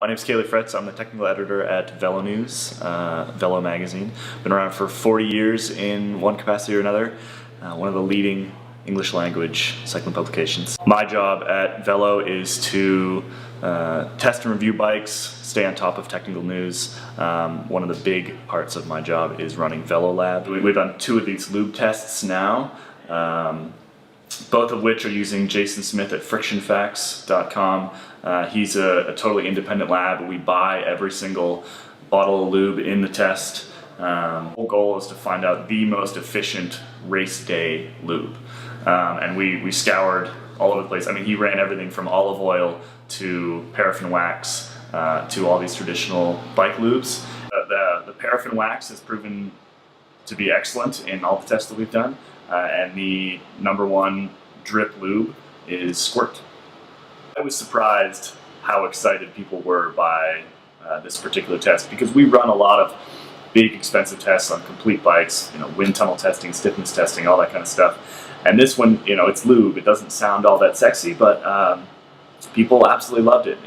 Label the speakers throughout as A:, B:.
A: My name is Kaylee Fretz. I'm the technical editor at Velonews, Velo magazine. Been around for 40 years in one capacity or another. One of the leading English language cycling publications. My job at Velo is to test and review bikes, stay on top of technical news. One of the big parts of my job is running Velo Lab. We've done 2 of these lube tests now. Both of which are using Jason Smith at frictionfacts.com. He's a totally independent lab. We buy every single bottle of lube in the test. The whole goal is to find out the most efficient race day lube. And we scoured all over the place. I mean, he ran everything from olive oil to paraffin wax to all these traditional bike lubes. The paraffin wax has proven to be excellent in all the tests that we've done. And the #1 drip lube is Squirt. I was surprised how excited people were by this particular test, because we run a lot of big expensive tests on complete bikes, wind tunnel testing, stiffness testing, all that kind of stuff. And this one, it's lube. It doesn't sound all that sexy, but people absolutely loved it.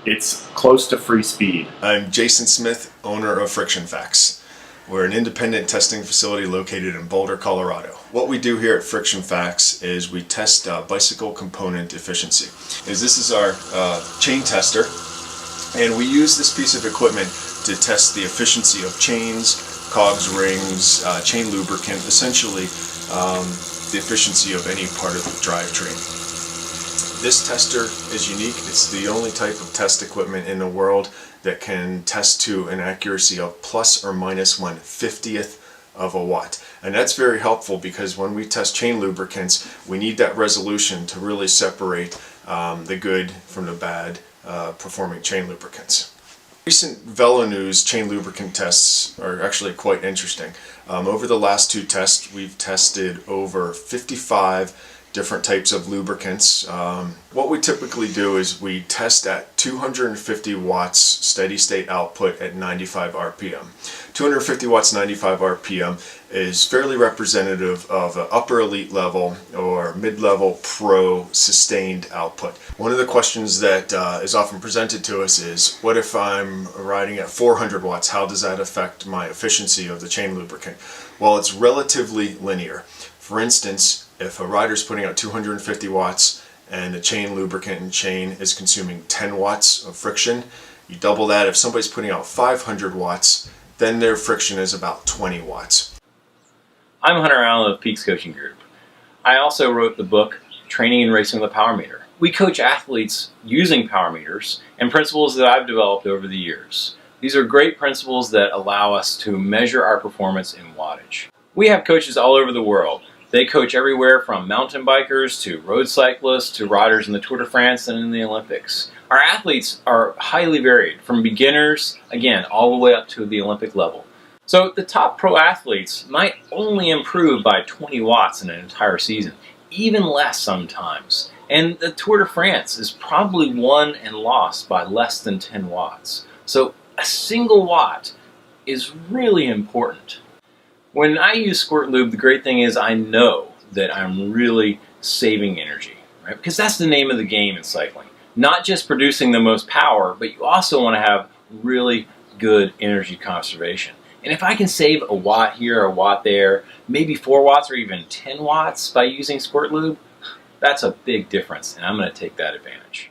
A: It's close to free speed.
B: I'm Jason Smith, owner of Friction Facts. We're an independent testing facility located in Boulder, Colorado. What we do here at Friction Facts is we test bicycle component efficiency. This is our chain tester, and we use this piece of equipment to test the efficiency of chains, cogs, rings, chain lubricant, essentially the efficiency of any part of the drivetrain. This tester is unique. It's the only type of test equipment in the world that can test to an accuracy of plus or minus 1/50th of a watt. And that's very helpful, because when we test chain lubricants, we need that resolution to really separate the good from the bad performing chain lubricants. Recent Velonews chain lubricant tests are actually quite interesting. Over the last 2 tests, we've tested over 55 different types of lubricants. What we typically do is we test at 250 watts steady state output at 95 RPM. 250 watts, 95 RPM is fairly representative of an upper elite level or mid-level pro sustained output. One of the questions that is often presented to us is, what if I'm riding at 400 watts? How does that affect my efficiency of the chain lubricant? Well, it's relatively linear. For instance, if a rider's putting out 250 watts and the chain lubricant and chain is consuming 10 watts of friction, you double that. If somebody's putting out 500 watts, then their friction is about 20 watts.
C: I'm Hunter Allen of Peaks Coaching Group. I also wrote the book, Training and Racing with a Power Meter. We coach athletes using power meters and principles that I've developed over the years. These are great principles that allow us to measure our performance in wattage. We have coaches all over the world. They coach everywhere from mountain bikers to road cyclists to riders in the Tour de France and in the Olympics. Our athletes are highly varied, from beginners, again, all the way up to the Olympic level. So the top pro athletes might only improve by 20 watts in an entire season, even less sometimes. And the Tour de France is probably won and lost by less than 10 watts. So a single watt is really important. When I use Squirt Lube, the great thing is I know that I'm really saving energy, right? Because that's the name of the game in cycling. Not just producing the most power, but you also want to have really good energy conservation. And if I can save a watt here, a watt there, maybe 4 watts or even 10 watts by using Squirt Lube, that's a big difference, and I'm going to take that advantage.